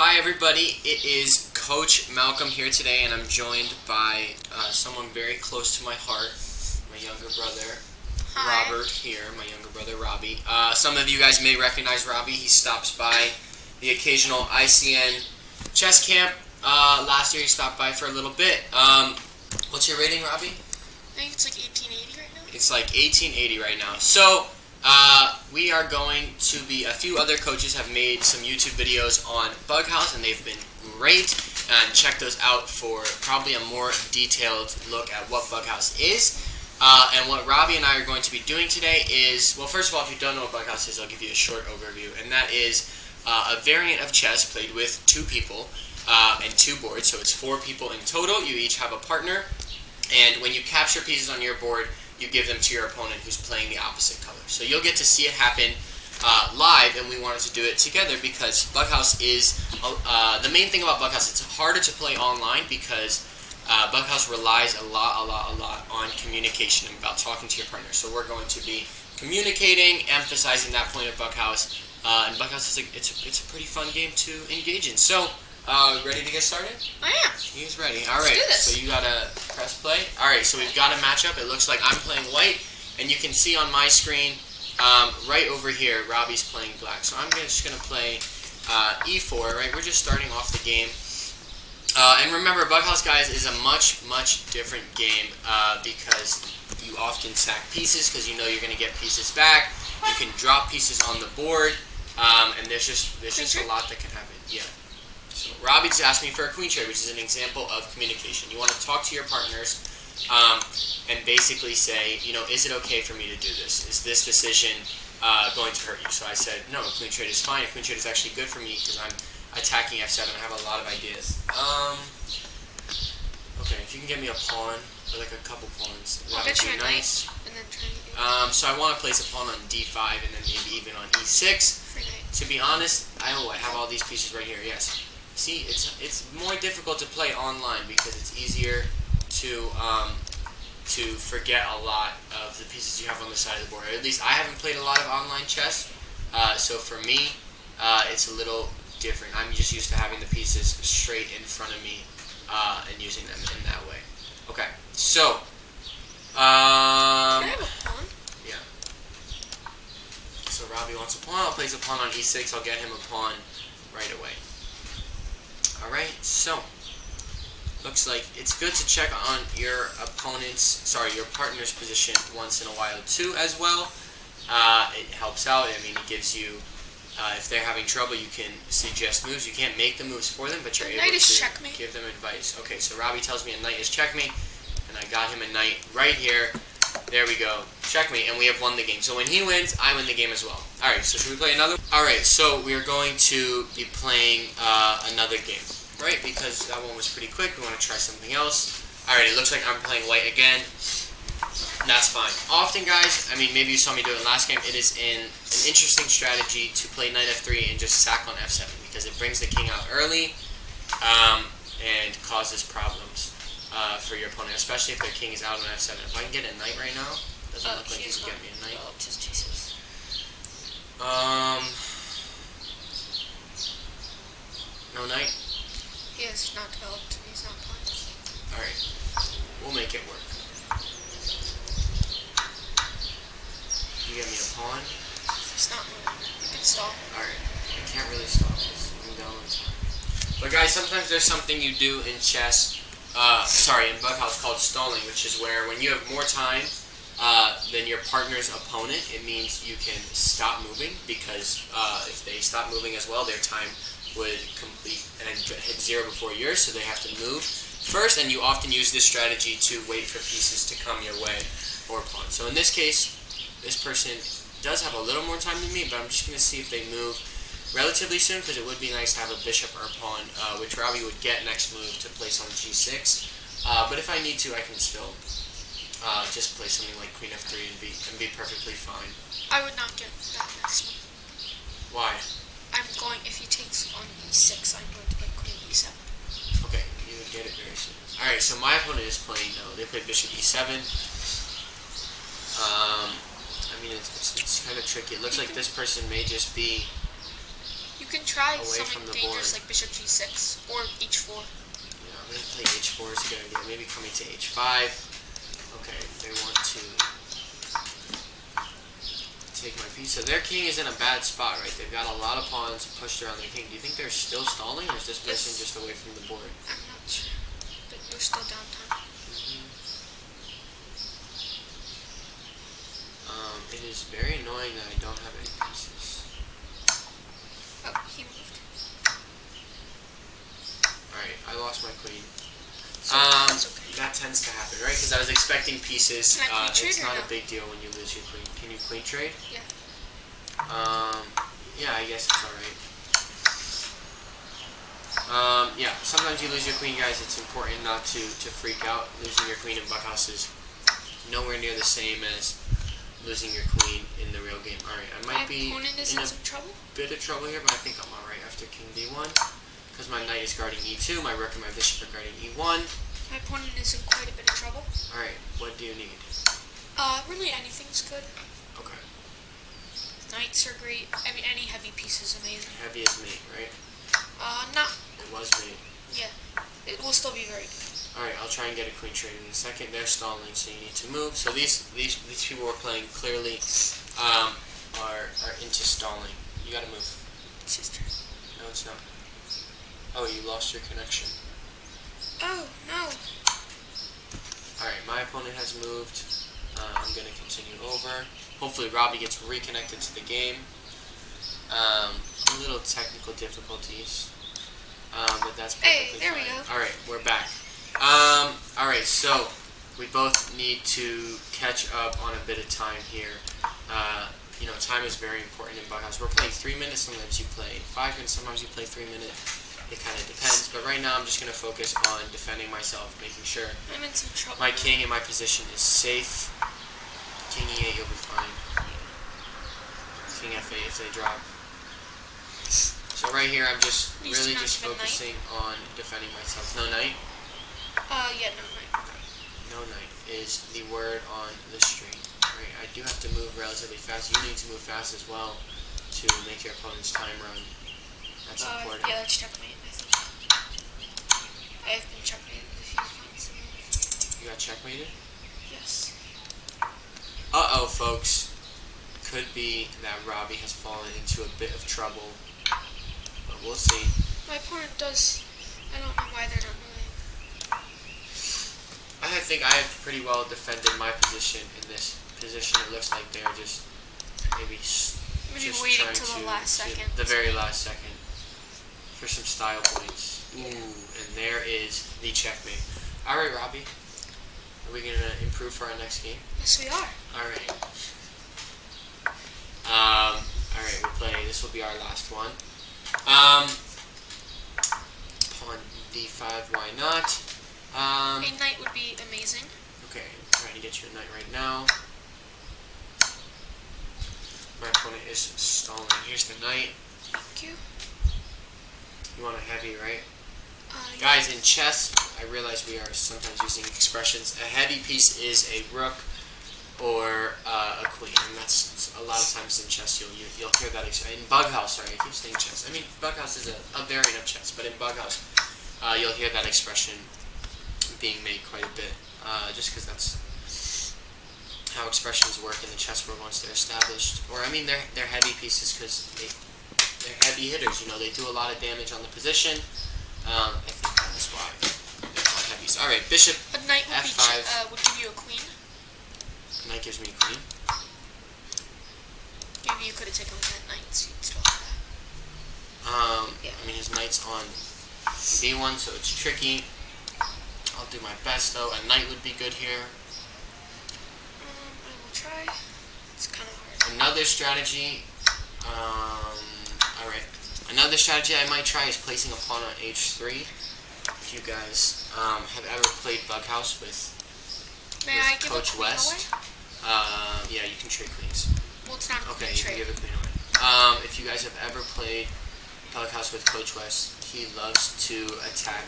Hi everybody, it is Coach Malcolm here today, and I'm joined by someone very close to my heart, my younger brother, Hi. Robert here, my younger brother Robbie. Some of you guys may recognize Robbie. He stops by the occasional ICN chess camp. Last year he stopped by for a little bit. What's your rating, Robbie? I think it's like 1880 right now. It's like 1880 right now. So, we are going to be, a few other coaches have made some YouTube videos on BUGHOUSE, and they've been great. And check those out for probably a more detailed look at what BUGHOUSE is. And what Robbie and I are going to be doing today is, well, first of all, if you don't know what BUGHOUSE is, I'll give you a short overview. And that is a variant of chess played with two people and two boards. So it's four people in total. You each have a partner. And when you capture pieces on your board, you give them to your opponent who's playing the opposite color. So you'll get to see it happen live, and we wanted to do it together because BUGHOUSE is, the main thing about BUGHOUSE, it's harder to play online because BUGHOUSE relies a lot on communication and about talking to your partner. So we're going to be communicating, emphasizing that point of BUGHOUSE, and BUGHOUSE is it's a pretty fun game to engage in. So, ready to get started? I am. He's ready. All right. Let's do this. So you gotta press play. All right. So we've got a matchup. It looks like I'm playing white, and you can see on my screen, right over here, Robbie's playing black. So I'm just gonna play e4. Right. We're just starting off the game. And remember, BUGHOUSE, guys, is a much different game because you often sack pieces because you know you're gonna get pieces back. You can drop pieces on the board, and there's just a lot that can happen. Yeah. So Robbie just asked me for a queen trade, which is an example of communication. You want to talk to your partners and basically say, you know, is it okay for me to do this? Is this decision going to hurt you? So I said, no, a queen trade is fine. A queen trade is actually good for me because I'm attacking f7. I have a lot of ideas. Okay, if you can get me a pawn, or like a couple pawns, I'll that get would you be a nice. knight, and then try to So I want to place a pawn on d5 and then maybe even on e6. free knight. To be honest, I have all these pieces right here. Yes. See, it's more difficult to play online because it's easier to forget a lot of the pieces you have on the side of the board. Or at least I haven't played a lot of online chess, so for me, it's a little different. I'm just used to having the pieces straight in front of me and using them in that way. Okay, so Can I have a pawn? yeah. So Robbie wants a pawn. I'll place a pawn on e6. I'll get him a pawn right away. Alright, so looks like it's good to check on your partner's position once in a while too as well. It helps out. I mean, it gives you, if they're having trouble, you can suggest moves. You can't make the moves for them, but you're able Knight is to checkmate. give them advice. Okay, so Robbie tells me a knight is checkmate, and I got him a knight right here. There we go. Checkmate, and we have won the game. So when he wins, I win the game as well. Alright, so should we play another? Alright, so we're going to be playing another game, right? Because that one was pretty quick. We want to try something else. Alright, it looks like I'm playing white again. That's fine. Often, guys, I mean, maybe you saw me do it last game, it is an interesting strategy to play knight f3 and just sack on f7 because it brings the king out early and causes problems for your opponent, especially if their king is out on f7. If I can get a knight right now, doesn't look like he can get me a knight. His pieces. No knight? He is not developed. He's not playing. Alright, we'll make it work. You get me a pawn? He's not moving. You can stall. Alright, I can't really stop this. I'm down on time. But guys, sometimes there's something you do in chess, in BUGHOUSE called stalling, which is where when you have more time than your partner's opponent, it means you can stop moving because if they stop moving as well, their time would complete and hit zero before yours, so they have to move first, and you often use this strategy to wait for pieces to come your way or pawn. So in this case, this person does have a little more time than me, but I'm just going to see if they move relatively soon because it would be nice to have a bishop or a pawn, which Robbie would get next move to place on g6. But if I need to, I can still just play something like queen f3 and be perfectly fine. I would not get that next one. Why? If he takes on e6, I'm going to play queen e7. Okay, you would get it very soon. Alright, so my opponent is playing, they play bishop e7. I mean, it's kind of tricky. It looks like this person may just be You can try away something from the dangerous board. like bishop g6 or h4. Yeah, I'm going to play h4 is a good idea. Maybe coming to h5. Okay, they want to take my piece. So their king is in a bad spot, right? They've got a lot of pawns pushed around their king. Do you think they're still stalling, or is this person just away from the board? I'm not sure, but you're still downtime. It is very annoying that I don't have any pieces. Oh, he moved. Alright, I lost my queen. That's okay. That tends to happen, right? Because I was expecting pieces. Can I queen trade It's or not no? a big deal when you lose your queen. Can you queen trade? Yeah. Yeah, I guess it's alright. Yeah, sometimes you lose your queen, guys. It's important not to freak out. Losing your queen in BUGHOUSE is nowhere near the same as losing your queen in the real game. Alright, I might be opponent is in in a some trouble. bit of trouble here, but I think I'm alright after king d1. Because my knight is guarding e2, my rook and my bishop are guarding e1. My opponent is in quite a bit of trouble. Alright, what do you need? Really anything's good. Okay. Knights are great. I mean, any heavy piece is amazing. Heavy is mate, right? Not. It was mate. Yeah. It will still be very good. Alright, I'll try and get a queen trade in a second. They're stalling, so you need to move. So these people we're playing clearly are into stalling. You gotta move. Sister. No, it's not. Oh, you lost your connection. Oh, no. Alright, my opponent has moved. I'm gonna continue over. Hopefully Robbie gets reconnected to the game. A little technical difficulties. But that's perfectly Hey, there fine. we go. Alright, we're back. Alright, so we both need to catch up on a bit of time here. You know, time is very important in BUGHOUSE. We're playing 3 minutes, sometimes you play 5 minutes, sometimes you play 3 minutes. It kind of depends, but right now I'm just going to focus on defending myself, making sure I'm in some trouble. my king in my position is safe. King e8, you'll be fine. King f8 if they drop. So right here I'm just really just focusing on defending myself. No knight? Yeah, no, knight. No knight is the word on the street. Right, I do have to move relatively fast. You need to move fast as well to make your opponent's time run. That's important. Yeah, that's checkmate, I think. I have been checkmated if you find some. You got checkmated? Yes. Uh-oh, folks. Could be that Robbie has fallen into a bit of trouble. But we'll see. My opponent does. I don't know why they're not moving. I think I have pretty well defended my position in this position. It looks like they're just maybe just waiting trying till to the last second. the very last second for some style points. Ooh, and there is the checkmate. Alright, Robbie. Are we going to improve for our next game? Yes, we are. Alright. Alright, we'll play. This will be our last one. Pawn d5, why not? A knight would be amazing. Okay, trying to get you a knight right now. My opponent is stalling. Here's the knight. Thank you. You want a heavy, right? Yeah. Guys, in chess, I realize we are sometimes using expressions. A heavy piece is a rook or a queen, and that's a lot of times in chess you'll hear that in BUGHOUSE. Sorry, I keep saying chess. I mean, BUGHOUSE is a variant of chess, but in BUGHOUSE, you'll hear that expression being made quite a bit, just because that's how expressions work in the chess world once they're established. Or I mean, they're heavy pieces because they're heavy hitters. You know, they do a lot of damage on the position. I think that's why they're called heavies. All right, bishop A knight would f5. would give you a queen. Knight gives me a queen. Maybe you could have taken that knight, so you'd still have that. Yeah. I mean, his knight's on b1, so it's tricky. I'll do my best though. A knight would be good here. I will try. It's kind of hard. Another strategy. Alright. Another strategy I might try is placing a pawn on h3. If you guys have ever played BUGHOUSE with I give Coach a queen West. away? Yeah, you can trade queens. Well, it's not a Okay, queen you can trade. give a queen away. If you guys have ever played BUGHOUSE with Coach West, he loves to attack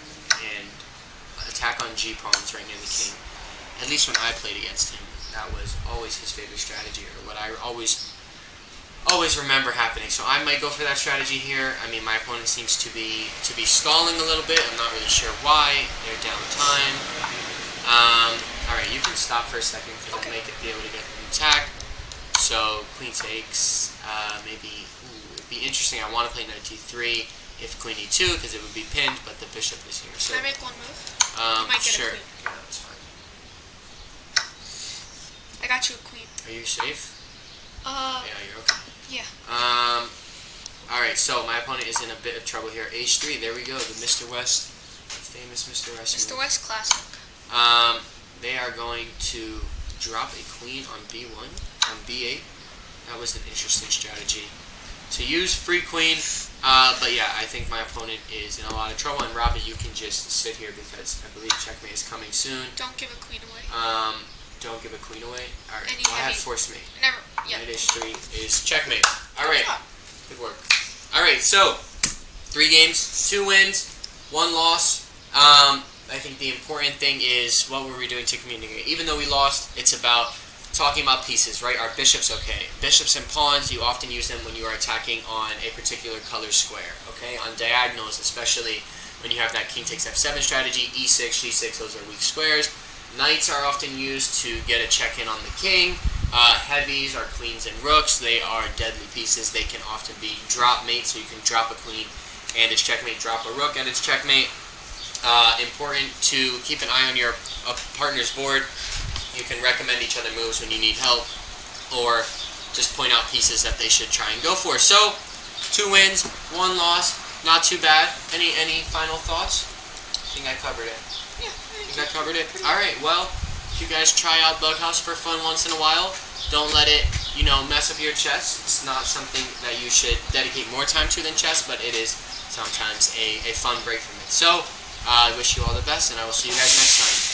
on G pawns right near the king. At least when I played against him, that was always his favorite strategy, or what I always always remember happening. So I might go for that strategy here. I mean, my opponent seems to be stalling a little bit. I'm not really sure why. They're down time. All right, you can stop for a second because I might be able to get an attack. So queen takes. Maybe it'd be interesting. I want to play knight d3 if queen e2 because it would be pinned, but the bishop is here. So Can I make one move? You might get sure. a queen. Yeah, that's fine. I got you a queen. Are you safe? Yeah, you're okay. Yeah. Alright, so my opponent is in a bit of trouble here. H3, there we go, the Mr. West, famous Mr. West. Mr. West classic. They are going to drop a queen on b1, on b8. That was an interesting strategy to use. Free queen, but yeah, I think my opponent is in a lot of trouble. And Robbie, you can just sit here because I believe checkmate is coming soon. Don't give a queen away. Don't give a queen away. Alright, Any well, I have heavy- force mate. Never. Yeah. Knight h3 is checkmate. Alright, job. good work. Alright, so 3 games, 2 wins, 1 loss. I think the important thing is what were we doing to communicate. Even though we lost, it's about talking about pieces, right? Our bishop's okay. Bishops and pawns, you often use them when you are attacking on a particular color square, okay? On diagonals, especially when you have that king takes f7 strategy, e6, g6, those are weak squares. Knights are often used to get a check-in on the king. Heavies are queens and rooks. They are deadly pieces. They can often be drop mate, so you can drop a queen and its checkmate, drop a rook and its checkmate. Important to keep an eye on your partner's board. You can recommend each other moves when you need help, or just point out pieces that they should try and go for. So, 2 wins, 1 loss, not too bad. Any final thoughts? I think I covered it. Yeah. I think I covered it. Alright, well, if you guys try out BUGHOUSE for fun once in a while, don't let it, mess up your chess. It's not something that you should dedicate more time to than chess, but it is sometimes a fun break from it. So, I wish you all the best, and I will see you guys next time.